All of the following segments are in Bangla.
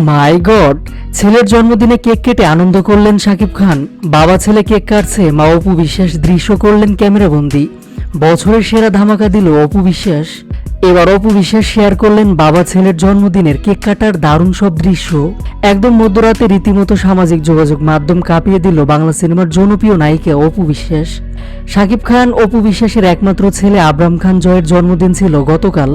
মাই গড, ছেলের জন্মদিনে কেক কেটে আনন্দ করলেন শাকিব খান। বাবা ছেলে কেক কাটছে, মা অপু বিশ্বাস দৃশ্য করলেন ক্যামেরাবন্দি। বছরের সেরা ধামাকা দিল অপু বিশ্বাস। এবার অপু বিশ্বাস শেয়ার করলেন বাবা ছেলের জন্মদিনের কেক কাটার দারুণ সব দৃশ্য। একদম মধ্যরাতে রীতিমতো সামাজিক যোগাযোগ মাধ্যম কাঁপিয়ে দিল বাংলা সিনেমার জনপ্রিয় নায়িকা অপু বিশ্বাস। শাকিব খান অপু বিশ্বাসের একমাত্র ছেলে আবরাম খান জয়ের জন্মদিন ছিল গতকাল।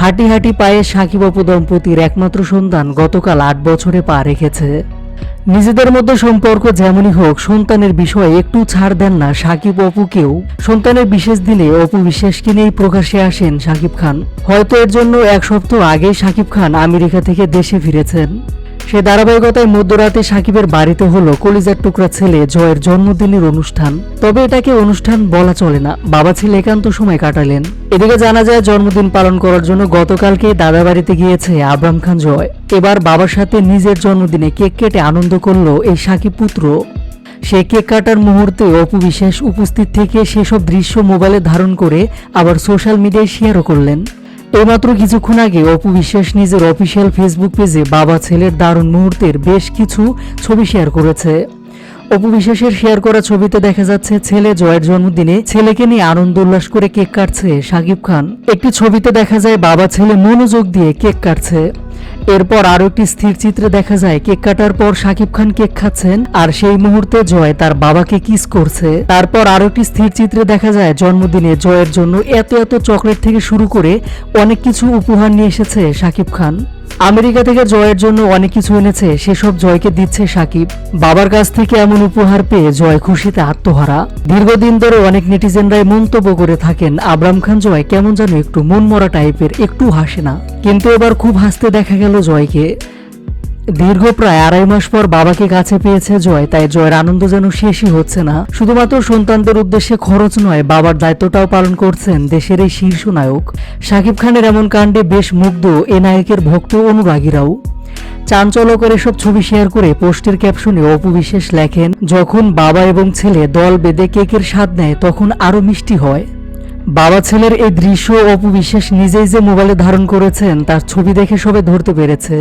হাঁটি হাঁটি পায়ে শাকিব অপু দম্পতির একমাত্র সন্তান গতকাল 8 বছরে পা রেখেছে। নিজেদের মধ্যে সম্পর্ক যেমনই হোক, সন্তানের বিষয়ে একটু ছাড় দেন না শাকিব অপুকেও। সন্তানের বিশেষ দিনে অপু বিশ্বাসকে নিয়েই প্রকাশ্যে আসেন শাকিব খান। হয়তো এর জন্য 1 সপ্তাহ আগেই শাকিব খান আমেরিকা থেকে দেশে ফিরেছেন। সে ধারাবাহিকতায় মধ্যরাতে শাকিবের বাড়িতে হলো কলিজার টুকরা ছেলে জয়ের জন্মদিনের অনুষ্ঠান। তবে এটাকে অনুষ্ঠান বলা চলে না, বাবা ছেলে একান্ত সময় কাটালেন। এদিকে জানা যায় জন্মদিন পালন করার জন্য গতকালকে দাদা বাড়িতে গিয়েছে আবরাম খান জয়। এবার বাবার সাথে নিজের জন্মদিনে কেক কেটে আনন্দ করলো এই শাকিব পুত্র। সে কেক কাটার মুহূর্তে অপু বিশ্বাস উপস্থিত থেকে সেসব দৃশ্য মোবাইলে ধারণ করে আবার সোশ্যাল মিডিয়ায় শেয়ারও করলেন। এইমাত্র কিছুক্ষণ আগে অপু বিশ্বাস নিজের অফিসিয়াল ফেসবুক পেজে বাবা ছেলের দারুণ মুহূর্তের বেশ কিছু ছবি শেয়ার করেছে। অপু বিশ্বাসের শেয়ার করা ছবিতে দেখা যাচ্ছে ছেলে জয়ের জন্মদিনে ছেলেকে নিয়ে আনন্দ উল্লাস করে কেক কাটছে শাকিব খান। একটি ছবিতে দেখা যায় বাবা ছেলে মনোযোগ দিয়ে কেক কাটছে। এরপর আরো একটি স্থির চিত্রে দেখা যায় কেক কাটার পর শাকিব খান কেক খাচ্ছেন আর সেই মুহূর্তে জয় তার বাবাকে কিস করছে। তারপর আরো একটি স্থির চিত্রে দেখা যায় জন্মদিনে জয়ের জন্য এত এত চকলেট থেকে শুরু করে অনেক কিছু উপহার নিয়ে এসেছে শাকিব খান। আমেরিকা থেকে জয়ের জন্য অনেক কিছু এনেছে, সেসব জয়কে দিচ্ছে শাকিব। বাবার কাছ থেকে এমন উপহার পেয়ে জয় খুশিতে আত্মহারা। দীর্ঘদিন ধরে অনেক নেটিজেনরাই মন্তব্য করে থাকেন আবরাম খান জয় কেমন যেন একটু মনমরা টাইপের, একটু হাসে না। কিন্তু এবার খুব হাসতে দেখা গেল জয়কে। দীর্ঘ প্রায় 2.5 মাস পর বাবাকে কাছে পেয়েছে জয়, তাই জয়ের আনন্দ যেন শেষই হচ্ছে না। শুধুমাত্র সন্তানদের উদ্দেশ্যে খরচ নয়, বাবার দায়িত্বটাও পালন করছেন দেশের এই শীর্ষ নায়ক। শাকিব খানের এমন কাণ্ডে বেশ মুগ্ধ এ নায়কের ভক্ত অনুরাগীরাও। চাঞ্চল্যকর এসব ছবি শেয়ার করে পোস্টের ক্যাপশনে অপু বিশ্বাস লেখেন, যখন বাবা এবং ছেলে দল বেঁধে কেকের স্বাদ নেয় তখন আরো মিষ্টি হয়। বাবা ছেলের এই দৃশ্য অপু বিশ্বাস নিজেই যে মোবাইলে ধারণ করেছেন তার ছবি দেখে সবে ধরতে পেরেছে।